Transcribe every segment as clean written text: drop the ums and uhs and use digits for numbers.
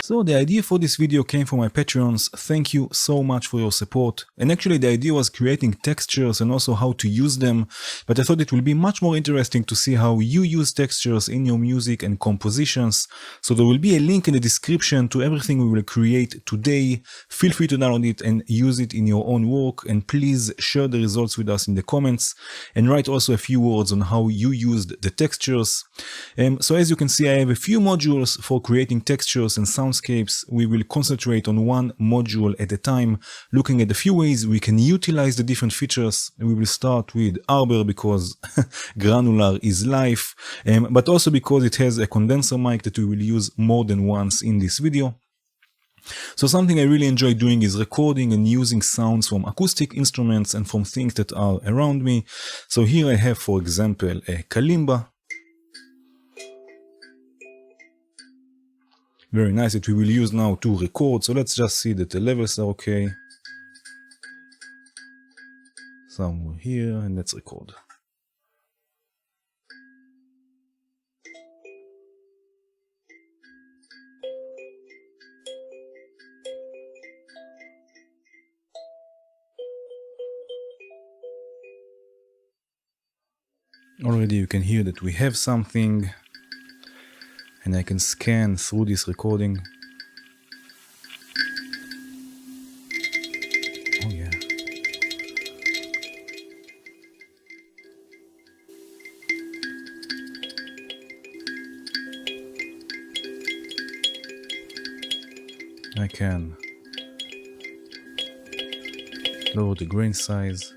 So the idea for this video came from my Patreons. Thank you so much for your support. And actually the idea was creating textures and also how to use them, but I thought it will be much more interesting to see how you use textures in your music and compositions. So there will be a link in the description to everything we will create today. Feel free to download it and use it in your own work, and please share the results with us in the comments and write also a few words on how you used the textures. So as you can see, I have a few modules for creating textures and soundscapes. We will concentrate on one module at a time, looking at a few ways we can utilize the different features. We will start with Arbhar because granular is life, but also because it has a condenser mic that we will use more than once in this video. So something I really enjoy doing is recording and using sounds from acoustic instruments and from things that are around me. So here I have, for example, a kalimba. Very nice, that we will use now to record. So let's just see that the levels are okay. Somewhere here, and let's record. Already you can hear that we have something, and I can scan through this recording. Oh yeah. I can lower the grain size.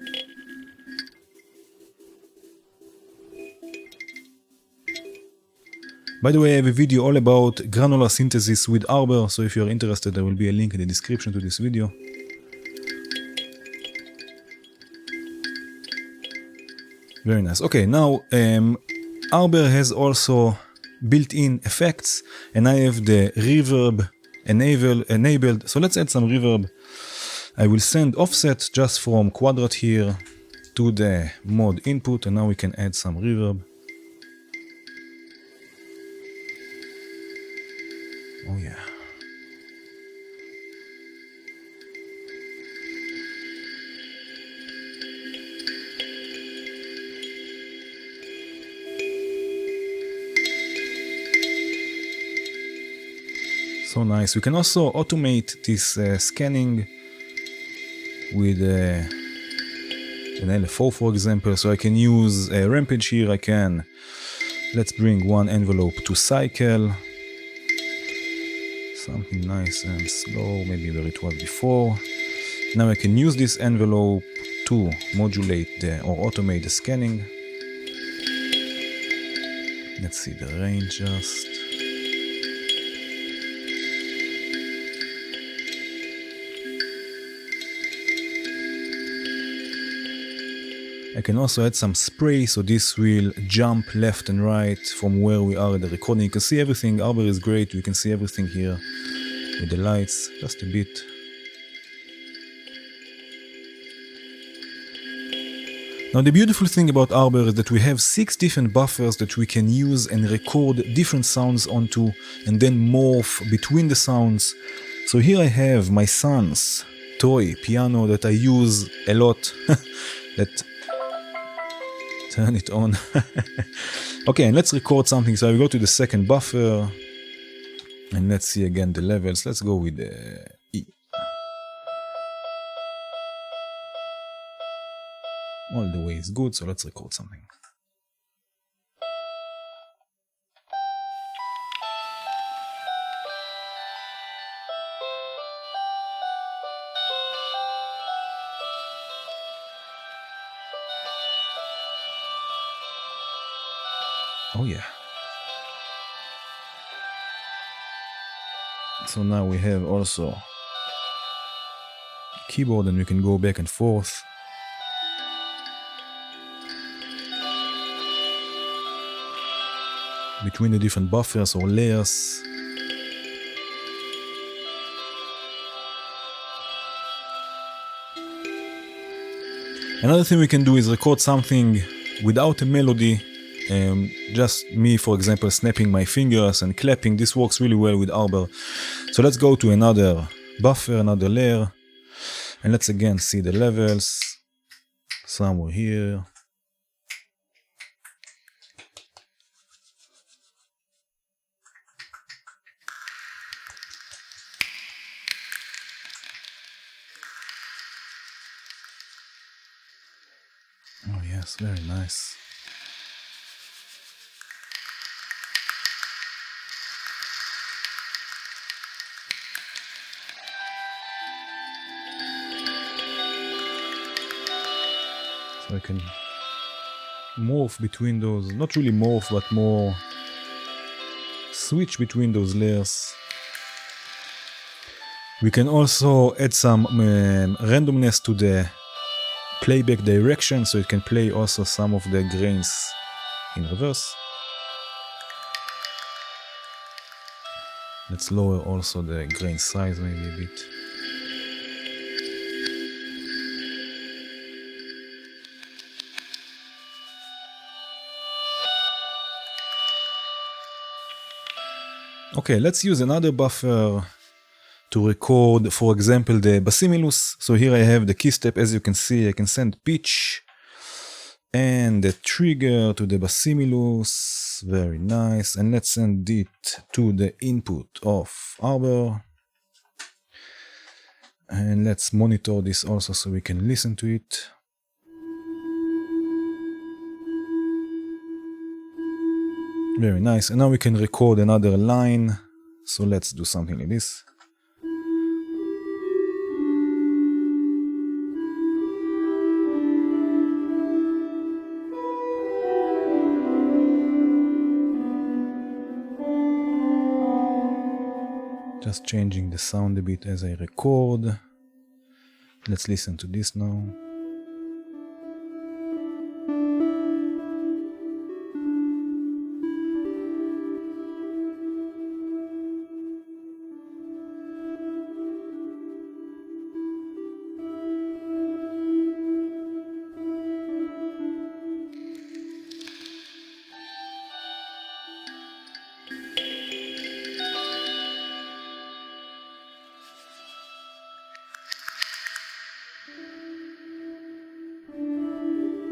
By the way, I have a video all about granular synthesis with Arbhar, so if you're interested, there will be a link in the description to this video. Very nice. Okay, now Arbhar has also built-in effects, and I have the reverb enabled. So let's add some reverb. I will send offset just from quadrat here to the mod input, and now we can add some reverb. Oh yeah. So nice. We can also automate this scanning with an LFO, for example. So I can use a rampage here. Let's bring one envelope to cycle. Something nice and slow, maybe where it was before. Now I can use this envelope to modulate or automate the scanning. Let's see the range just. I can also add some spray, so this will jump left and right from where we are at the recording. You can see everything. Arbhar is great. We can see everything here with the lights, just a bit. Now the beautiful thing about Arbhar is that we have 6 different buffers that we can use and record different sounds onto and then morph between the sounds. So here I have my son's toy piano that I use a lot. Turn it on. Okay, and let's record something. So I will go to the second buffer and let's see again the levels. Let's go with the E. All the way is good, so let's record something. Oh yeah. So now we have also keyboard and we can go back and forth. Between the different buffers or layers. Another thing we can do is record something without a melody Just me, for example, snapping my fingers and clapping. This works really well with Arbhar. So let's go to another buffer, another layer, and let's again see the levels somewhere here. Oh yes, very nice. So I can morph between those, not really morph, but more switch between those layers. We can also add some randomness to the playback direction, so it can play also some of the grains in reverse. Let's lower also the grain size maybe a bit. Okay, let's use another buffer to record, for example, the basimilus. So here I have the keystep. As you can see, I can send pitch and the trigger to the basimilus. Very nice. And let's send it to the input of Arbhar. And let's monitor this also so we can listen to it. Very nice. And now we can record another line. So let's do something like this. Just changing the sound a bit as I record. Let's listen to this now.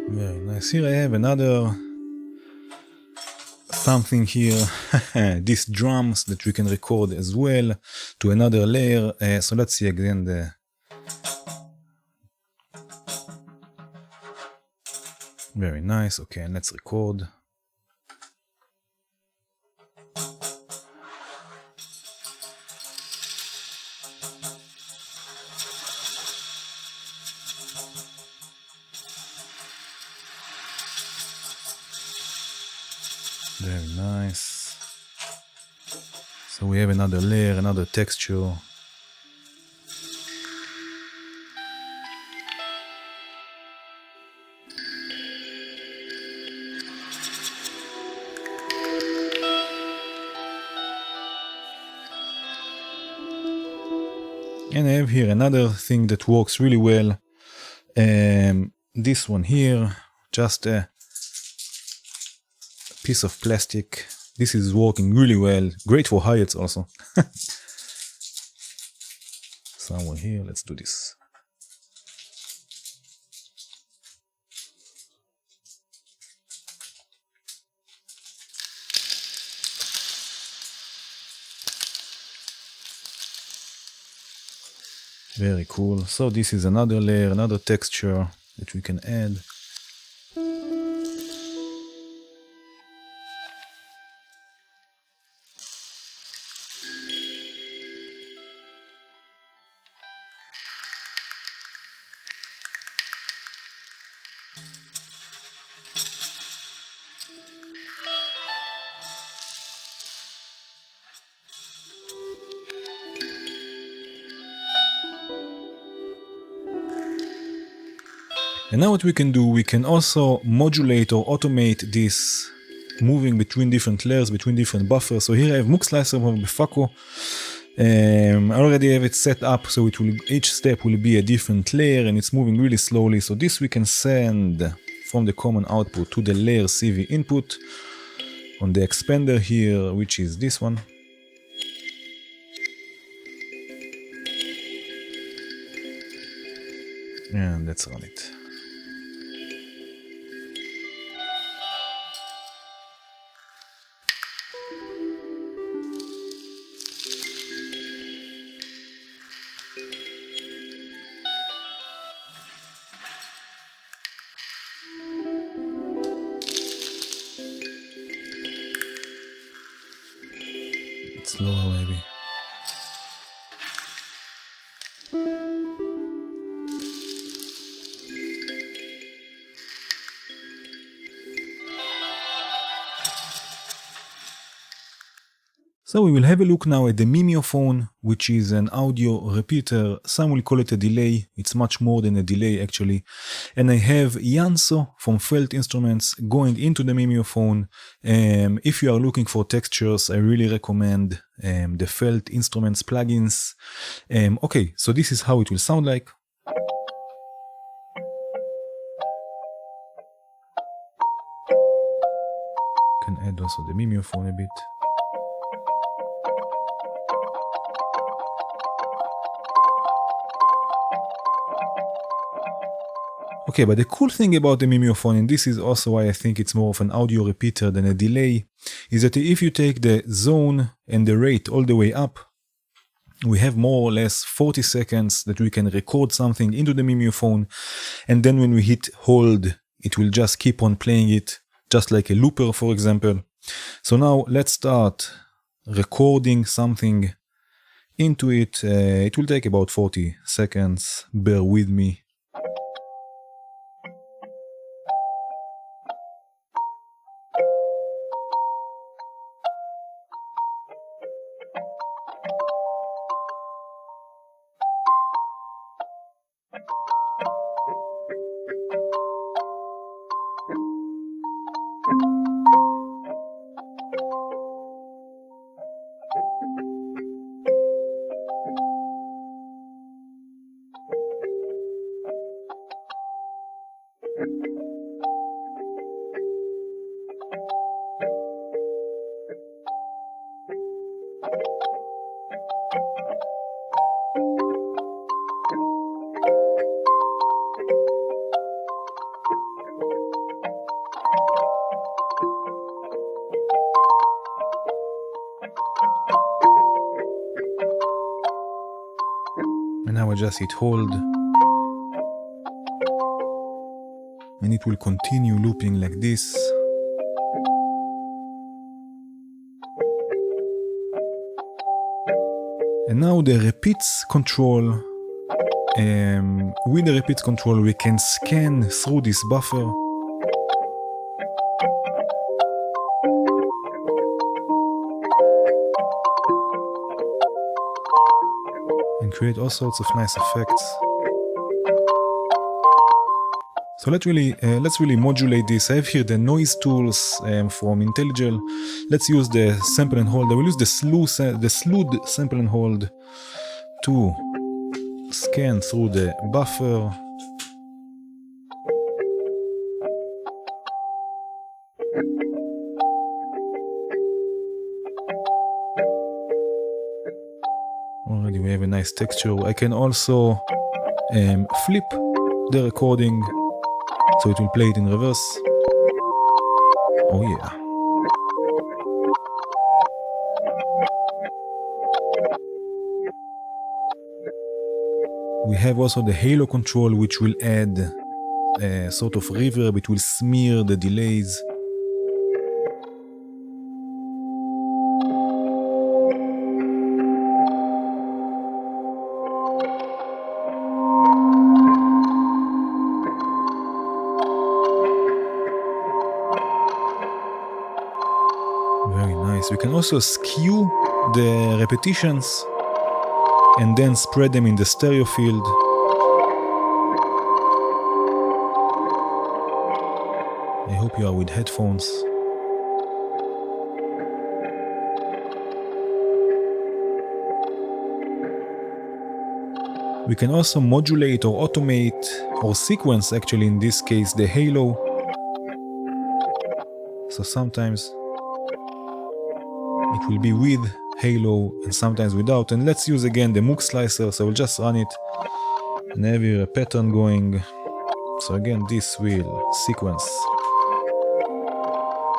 Very nice. Here I have another something here, these drums that we can record as well to another layer. So let's see again the very nice. Okay, and let's record. Very nice. So we have another layer, another texture. And I have here another thing that works really well. This one here, just a piece of plastic. This is working really well. Great for hi-hats also. Somewhere here, let's do this. Very cool. So this is another layer, another texture that we can add. And now what we can do, we can also modulate or automate this moving between different layers, between different buffers. So here I have Moog Slicer from Befaco. I already have it set up so it will, each step will be a different layer and it's moving really slowly. So this we can send from the common output to the layer CV input on the expander here, which is this one. And let's run it. It's lower maybe. So we will have a look now at the Mimeophon, which is an audio repeater. Some will call it a delay. It's much more than a delay actually. And I have Yanso from Felt Instruments going into the Mimeophon. If you are looking for textures, I really recommend the Felt Instruments plugins. Okay, so this is how it will sound like. Can add also the Mimeophon a bit. Okay, but the cool thing about the Mimeophon, and this is also why I think it's more of an audio repeater than a delay, is that if you take the zone and the rate all the way up, we have more or less 40 seconds that we can record something into the Mimeophon, and then when we hit hold, it will just keep on playing it, just like a looper, for example. So now let's start recording something into it. It will take about 40 seconds, bear with me. And now I just hit hold, and it will continue looping like this. And now the repeats control, with the repeats control we can scan through this buffer. And create all sorts of nice effects. So let's really modulate this. I have here the noise tools from Intellijel. Let's use the sample and hold. I will use the slewed sample and hold to scan through the buffer. Already we have a nice texture. I can also flip the recording so it will play it in reverse. Oh yeah. We have also the halo control, which will add a sort of reverb. It will smear the delays. We can also skew the repetitions and then spread them in the stereo field. I hope you are with headphones. We can also modulate or automate or sequence, actually in this case, the halo So sometimes it will be with halo and sometimes without. And let's use again the Moog slicer, so we'll just run it and have here a pattern going. So again, this will sequence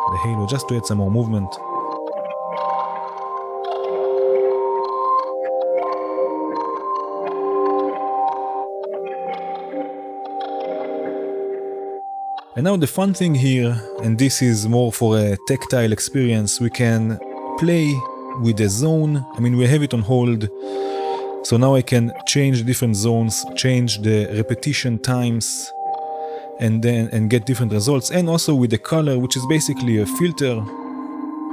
the halo just to add some more movement. And now the fun thing here, and this is more for a tactile experience, we can play with the zone. I mean, we have it on hold. So now I can change different zones, change the repetition times, and get different results. And also with the color, which is basically a filter,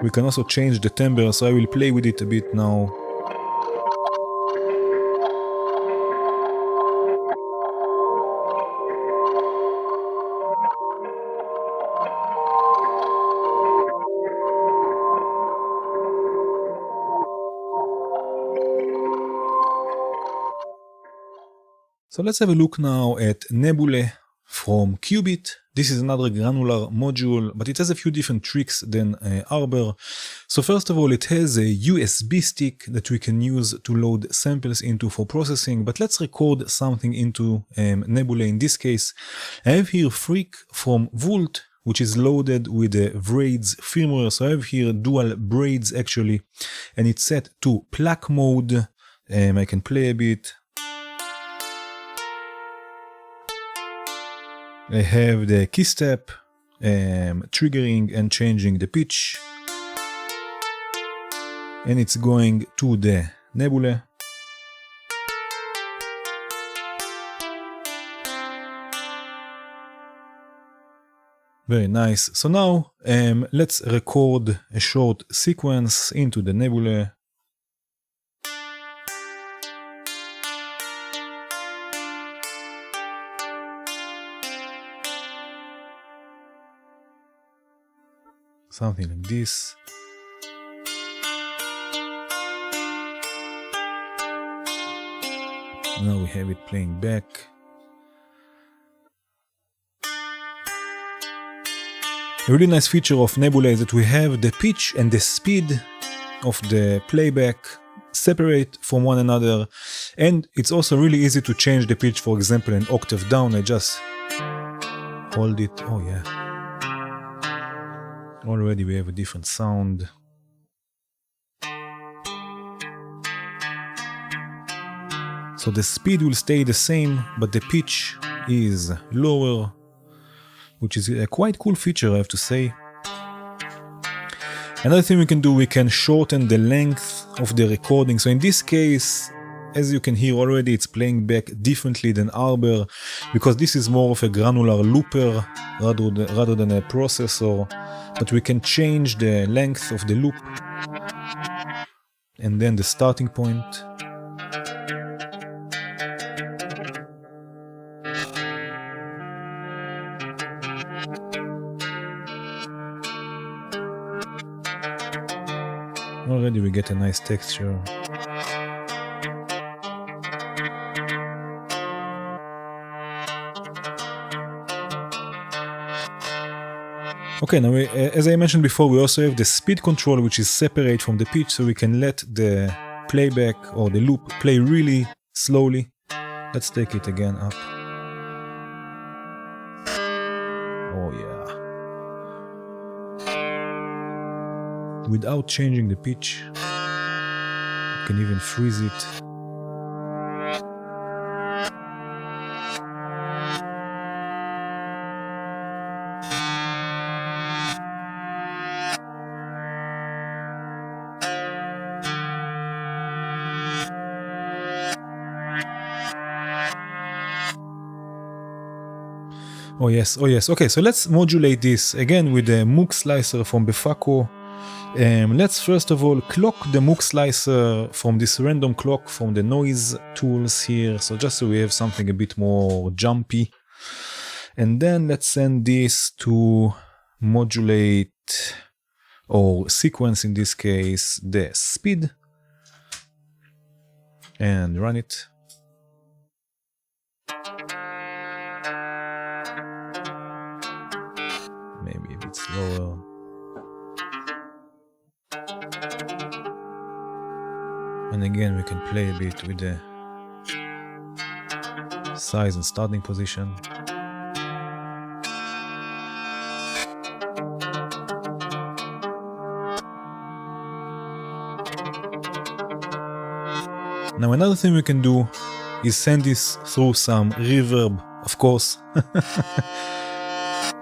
we can also change the timbre. So I will play with it a bit now. So let's have a look now at Nebulae from Qubit. This is another granular module, but it has a few different tricks than Arbhar. So first of all, it has a USB stick that we can use to load samples into for processing, but let's record something into Nebulae in this case. I have here Freak from Volt, which is loaded with the braids firmware. So I have here dual braids actually, and it's set to pluck mode. I can play a bit. I have the Keystep, triggering and changing the pitch, and it's going to the Nebulae. Very nice. So now let's record a short sequence into the Nebulae. Something like this. Now we have it playing back. A really nice feature of Nebulae is that we have the pitch and the speed of the playback separate from one another, and it's also really easy to change the pitch. For example, an octave down, I just hold it. Oh yeah. Already we have a different sound. So the speed will stay the same, but the pitch is lower, which is a quite cool feature, I have to say. Another thing we can do, we can shorten the length of the recording. So in this case, as you can hear already, it's playing back differently than Arbhar, because this is more of a granular looper rather than a processor. But we can change the length of the loop and then the starting point. Already we get a nice texture. Okay, now as I mentioned before, we also have the speed control, which is separate from the pitch, so we can let the playback or the loop play really slowly. Let's take it again up. Oh yeah. Without changing the pitch, you can even freeze it. Oh yes, oh yes. Okay, so let's modulate this again with the Moog slicer from Befaco. Let's first of all clock the Moog slicer from this random clock from the noise tools here. So just so we have something a bit more jumpy. And then let's send this to modulate or sequence, in this case, the speed. And run it. Maybe a bit slower. And again, we can play a bit with the size and starting position. Now another thing we can do is send this through some reverb, of course.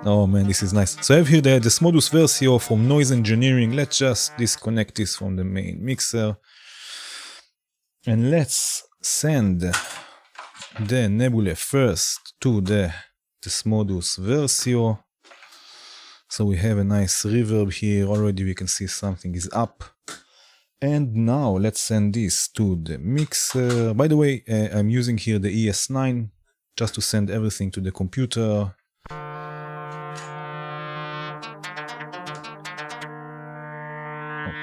Oh man, this is nice. So I have here the Modus Versio from Noise Engineering. Let's just disconnect this from the main mixer. And let's send the Nebulae first to the Modus Versio. So we have a nice reverb here. Already we can see something is up. And now let's send this to the mixer. By the way, I'm using here the ES9 just to send everything to the computer.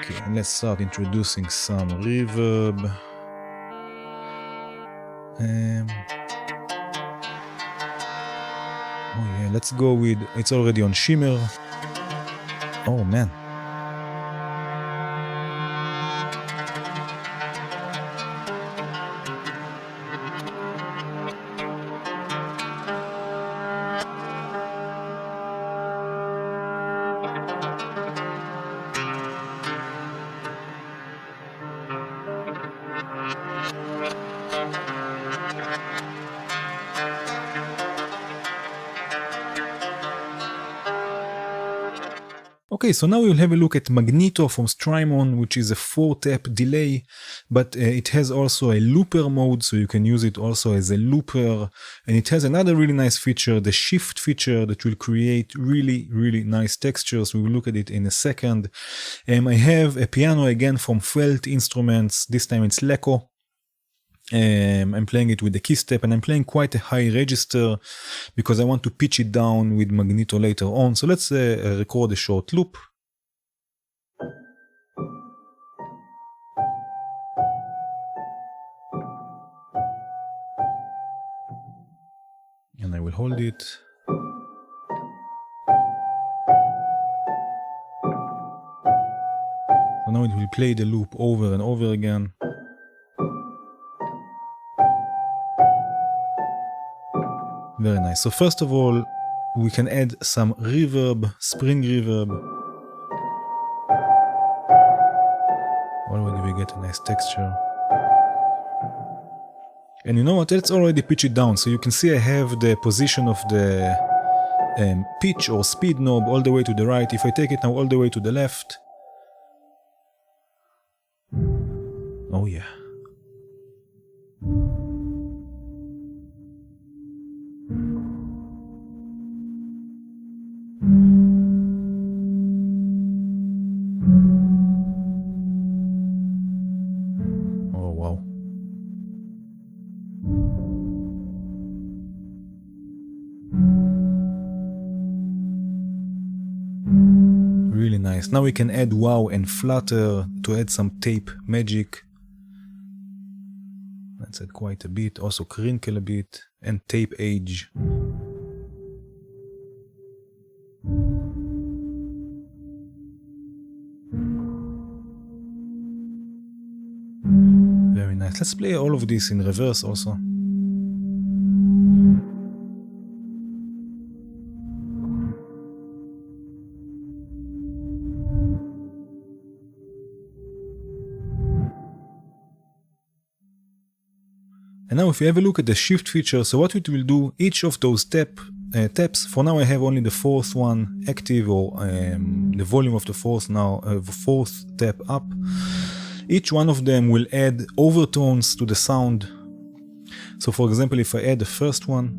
Okay, and let's start introducing some reverb. Oh yeah, let's go with, it's already on shimmer. Oh man. Okay, so now we'll have a look at Magneto from Strymon, which is a 4-tap delay, but it has also a looper mode, so you can use it also as a looper. And it has another really nice feature, the shift feature, that will create really nice textures. We will look at it in a second. I have a piano again from Felt Instruments. This time it's Leco. I'm playing it with the Keystep, and I'm playing quite a high register because I want to pitch it down with Magneto later on. So let's record a short loop. And I will hold it. So now it will play the loop over and over again. Very nice. So first of all, we can add some reverb, spring reverb. Already we get a nice texture. And you know what, let's already pitch it down. So you can see I have the position of the pitch or speed knob all the way to the right. If I take it now all the way to the left. Oh yeah. Now we can add wow and flutter to add some tape magic. Let's add quite a bit, also crinkle a bit, and tape age. Very nice. Let's play all of this in reverse also. And now if you have a look at the shift feature, so what it will do, each of those taps, for now I have only the fourth one active, or the volume of the fourth now, fourth tap up. Each one of them will add overtones to the sound. So for example, if I add the first one,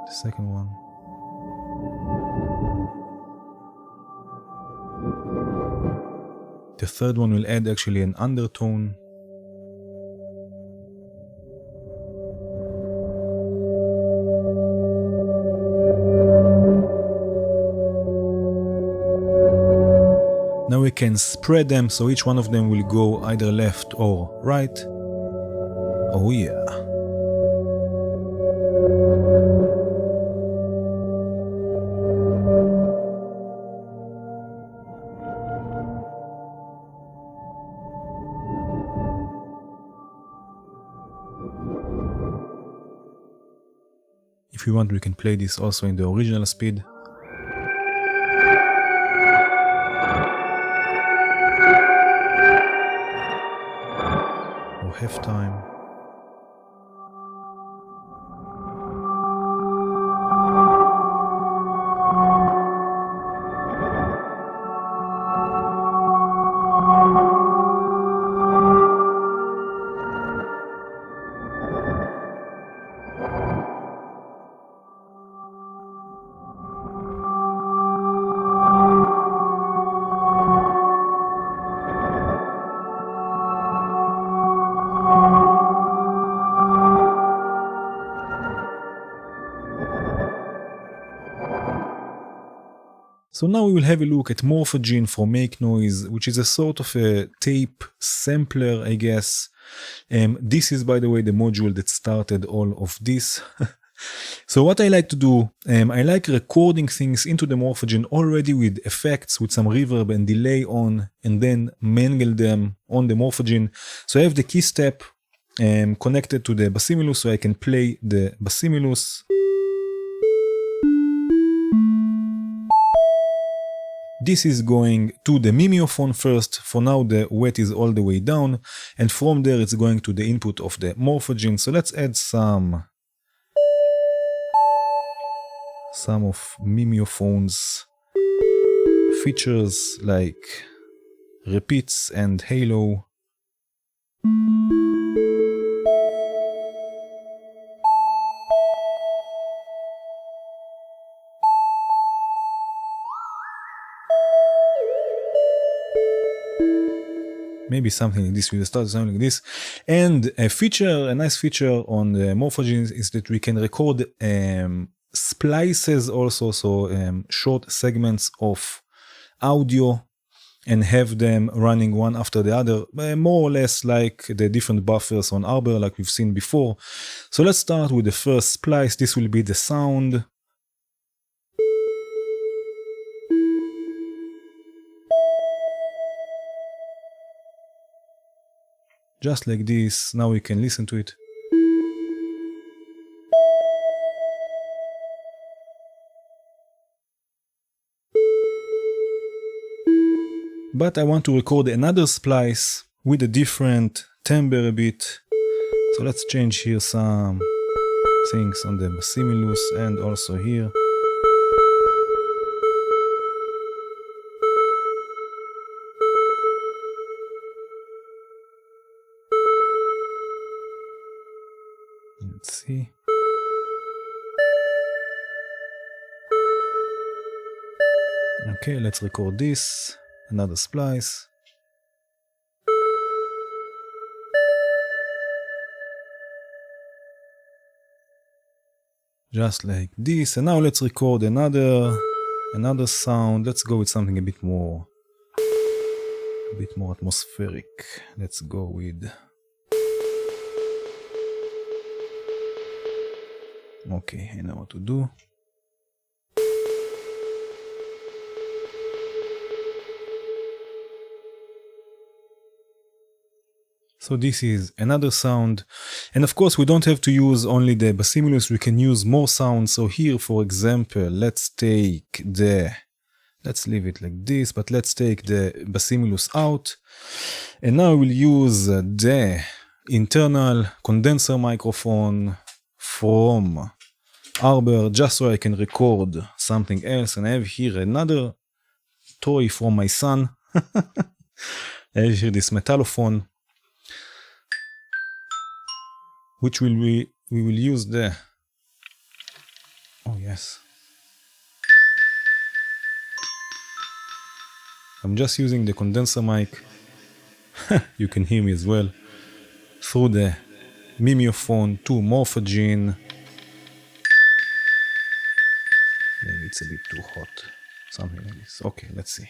the second one, the third one will add actually an undertone. Now we can spread them, so each one of them will go either left or right. Oh yeah. If we want, we can play this also in the original speed. Or half time. So now we will have a look at Morphagene for Make Noise, which is a sort of a tape sampler, I guess. This is, by the way, the module that started all of this. So what I like to do, I like recording things into the Morphagene already with effects, with some reverb and delay on, and then mangle them on the Morphagene. So I have the Keystep connected to the Basimilus, so I can play the Basimilus. This is going to the Mimeophon first. For now the wet is all the way down, and from there it's going to the input of the Morphagene. So let's add some of Mimeophon's features like repeats and halo. Maybe something like this will start sounding like this. And a nice feature on the Morphagene is that we can record splices also, so short segments of audio and have them running one after the other, more or less like the different buffers on Arbhar like we've seen before. So let's start with the first splice. This will be the sound. Just like this. Now we can listen to it. But I want to record another splice with a different timbre a bit. So let's change here some things on the Basimilus and also here. Let's see. Okay, let's record this. Another splice. Just like this. And now let's record another sound. Let's go with something a bit more atmospheric. Let's go with... Okay, I know what to do. So this is another sound. And of course we don't have to use only the Basimilus, we can use more sounds. So here, for example, let's leave it like this, but let's take the Basimilus out. And now we'll use the internal condenser microphone from Arbhar, just so I can record something else. And I have here another toy from my son. I have here this metallophone, which we will use the... Oh yes. I'm just using the condenser mic. You can hear me as well. Through the Mimeophon to Morphagene. Maybe it's a bit too hot. Something like this. Okay, let's see.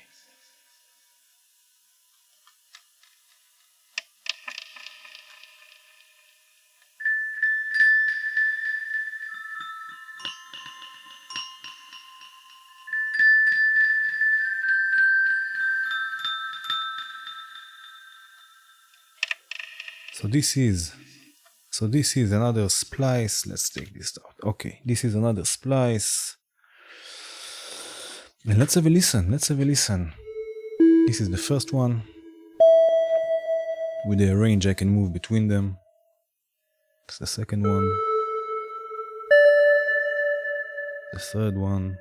So this is another splice. Let's take this out. Okay, this is another splice. And let's have a listen. Let's have a listen. This is the first one. With the range I can move between them. It's the second one. The third one.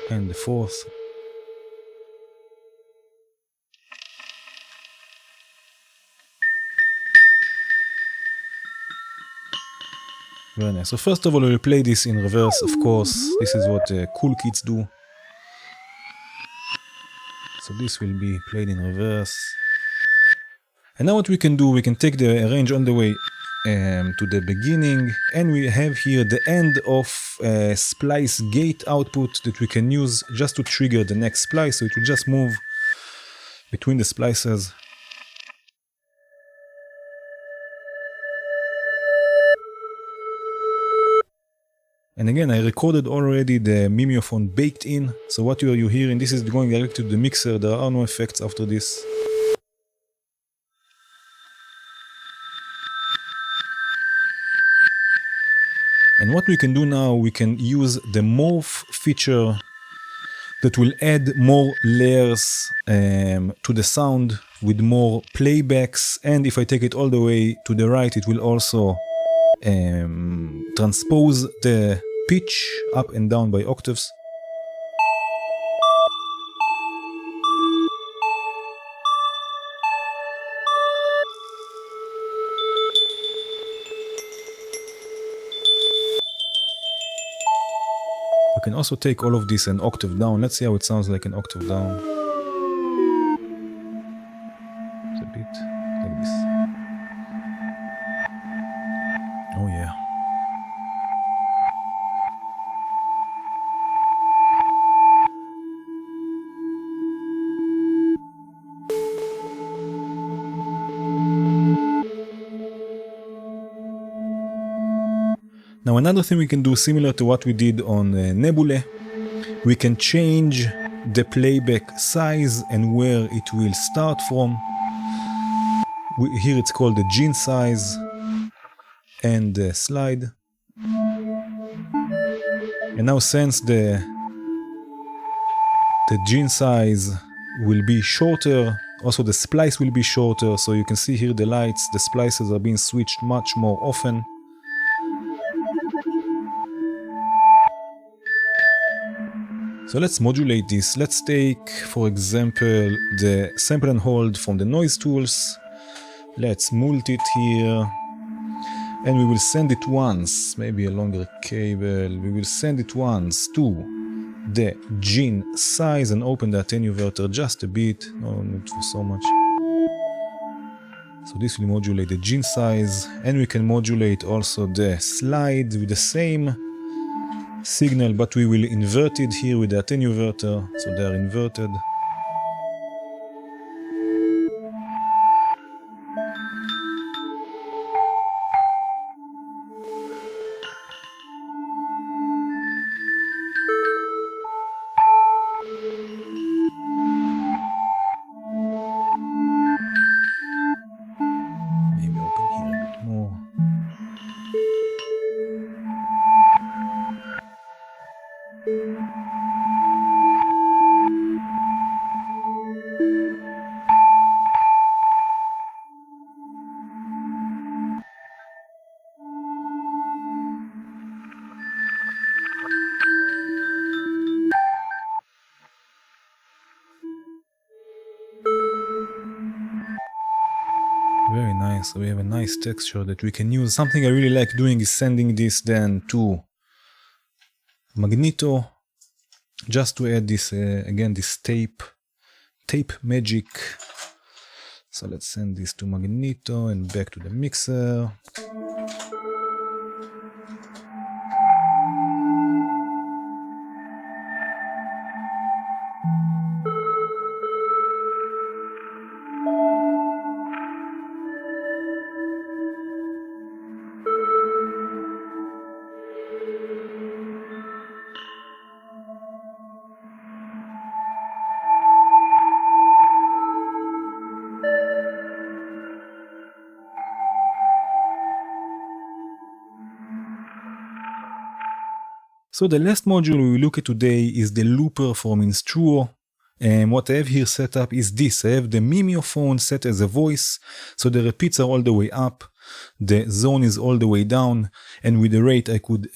And the fourth. Very nice. So first of all, we'll play this in reverse, of course. This is what cool kids do. So this will be played in reverse. And now what we can do, we can take the range all the way to the beginning, and we have here the end of splice gate output that we can use just to trigger the next splice. So it will just move between the splices. And again, I recorded already the Mimeophon baked in. So what you hearing, this is going directly to the mixer. There are no effects after this. And what we can do now, we can use the morph feature that will add more layers to the sound with more playbacks. And if I take it all the way to the right, it will also transpose the pitch up and down by octaves. We can also take all of this an octave down. Let's see how it sounds like an octave down. It's a bit like this. Oh yeah. Now another thing we can do, similar to what we did on Nebulae, we can change the playback size and where it will start from. Here it's called the gene size and the slide. And now since the gene size will be shorter, also the splice will be shorter, so you can see here the lights, the splices are being switched much more often. So let's modulate this. Let's take, for example, the sample and hold from the noise tools. Let's multi it here. And we will send it once, maybe a longer cable. We will send it once to the gene size and open the attenuator just a bit. No need for so much. So this will modulate the gene size, and we can modulate also the slide with the same signal, but we will invert it here with the attenuator, so they are inverted. Maybe open here a bit more. Very nice. So we have a nice texture that we can use. Something I really like doing is sending this then to Magneto, just to add this again, this tape magic. So let's send this to Magneto and back to the mixer. So the last module we will look at today is the looper from Instruo. What I have here set up is this. I have the Mimeophon set as a voice, so the repeats are all the way up, the zone is all the way down, and with the rate I could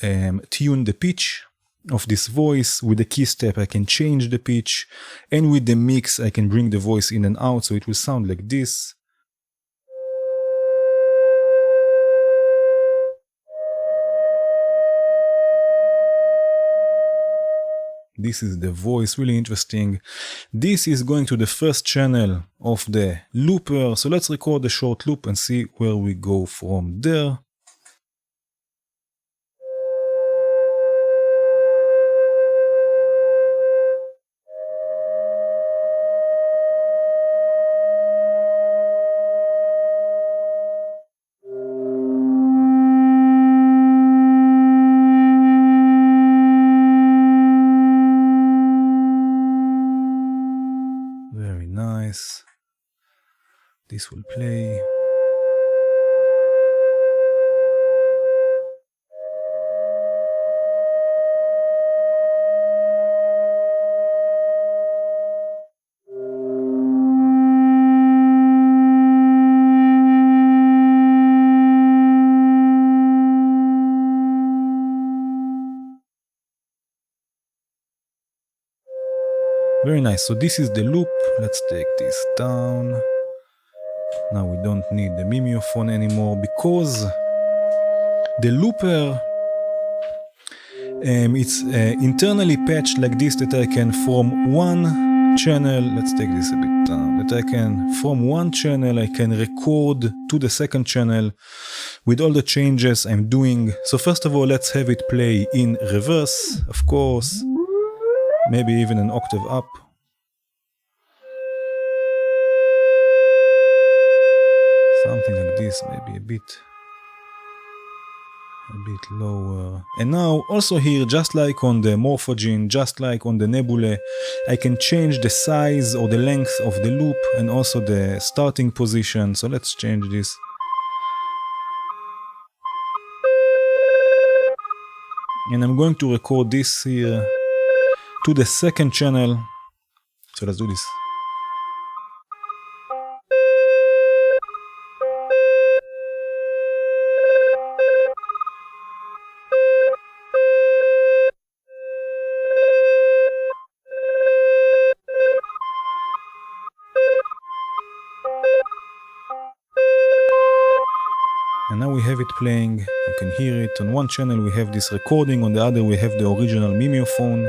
tune the pitch of this voice. With the Keystep I can change the pitch, and with the mix I can bring the voice in and out, so it will sound like this. This is the voice, really interesting. This is going to the first channel of the looper. So let's record a short loop and see where we go from there. This will play. Very nice. So this is the loop. Let's take this down. Now we don't need the Mimeophon anymore because the looper, it's internally patched like this, that I can from one channel, let's take this a bit down, that I can from one channel I can record to the second channel with all the changes I'm doing. So first of all, let's have it play in reverse, of course, maybe even an octave up. Something like this, maybe a bit lower. And now also here, just like on the Morphagene, just like on the Nebulae, I can change the size or the length of the loop and also the starting position. So let's change this. And I'm going to record this here to the second channel. So let's do this. And now we have it playing, you can hear it. On one channel we have this recording, on the other we have the original Mimeophon.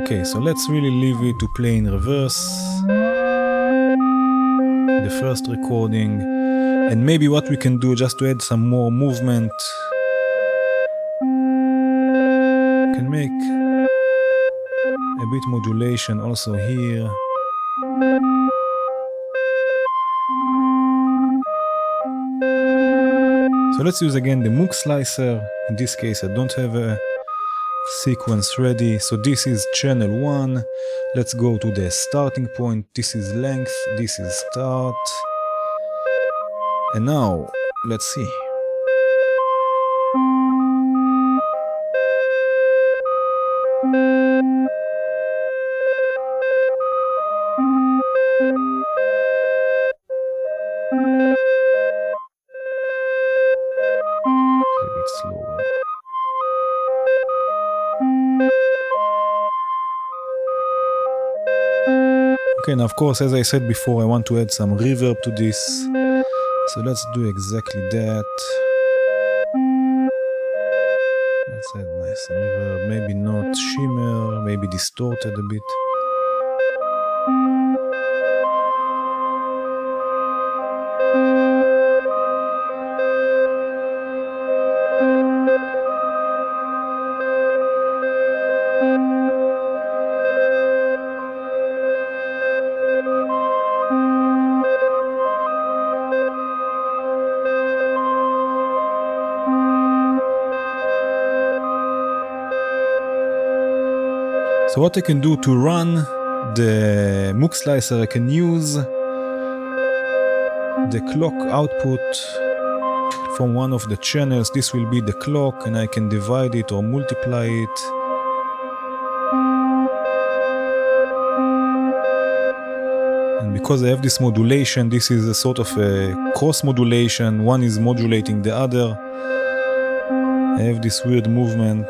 Okay, so let's really leave it to play in reverse, the first recording, and maybe what we can do just to add some more movement, can make a bit modulation also here. So let's use again the Moog slicer. In this case I don't have a sequence ready, so this is channel 1. Let's go to the starting point. This is length, this is start, and now let's see. A bit slower. Okay, now of course, as I said before, I want to add some reverb to this. So let's do exactly that. Let's add nice reverb, maybe not shimmer, maybe distorted a bit. So what I can do to run the MOOC slicer, I can use the clock output from one of the channels. This will be the clock, and I can divide it or multiply it. And because I have this modulation, this is a sort of a cross modulation. One is modulating the other. I have this weird movement.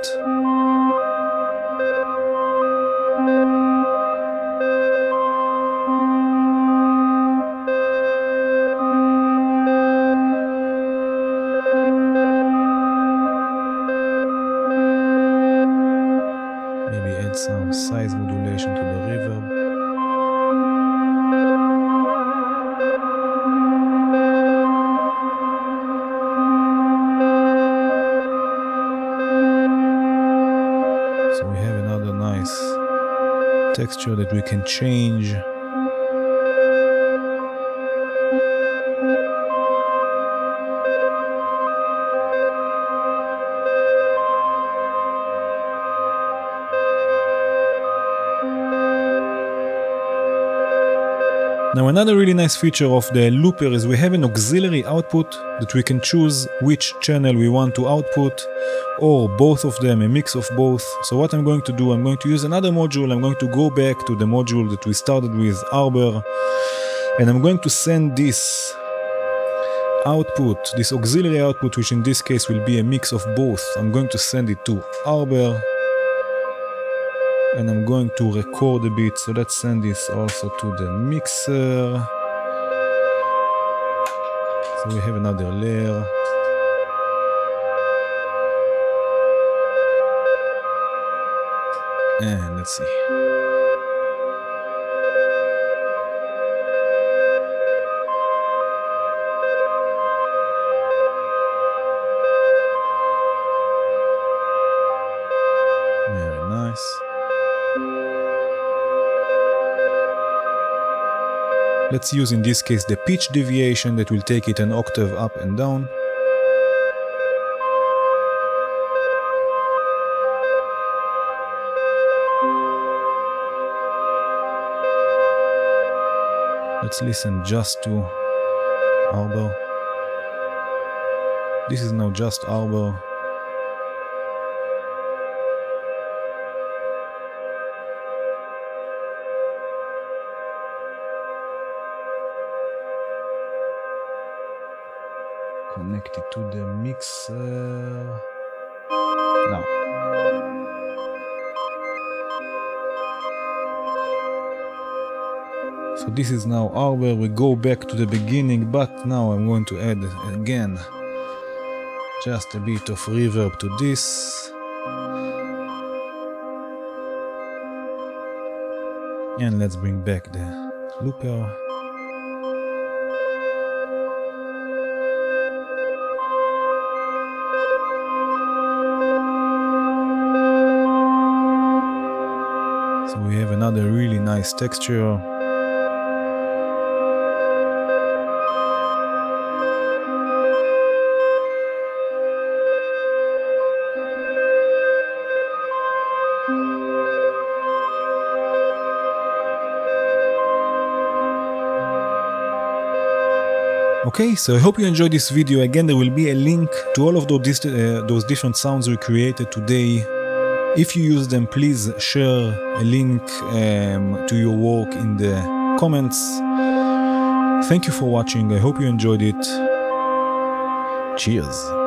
Some size modulation to the reverb. So we have another nice texture that we can change. Now another really nice feature of the looper is we have an auxiliary output that we can choose which channel we want to output, or both of them, a mix of both. So what I'm going to do, I'm going to use another module. I'm going to go back to the module that we started with, Arbhar, and I'm going to send this output, this auxiliary output, which in this case will be a mix of both. I'm going to send it to Arbhar. And I'm going to record a bit, so let's send this also to the mixer. So we have another layer. And let's see. Very nice. Let's use in this case the pitch deviation that will take it an octave up and down. Let's listen just to Arbhar. This is now just Arbhar. Connect it to the mixer. Now. So this is now Arbhar. We go back to the beginning, but now I'm going to add again just a bit of reverb to this. And let's bring back the looper. So we have another really nice texture. Okay, so I hope you enjoyed this video. Again, there will be a link to all of those different sounds we created today. If you use them, please share a link to your work in the comments. Thank you for watching. I hope you enjoyed it. Cheers.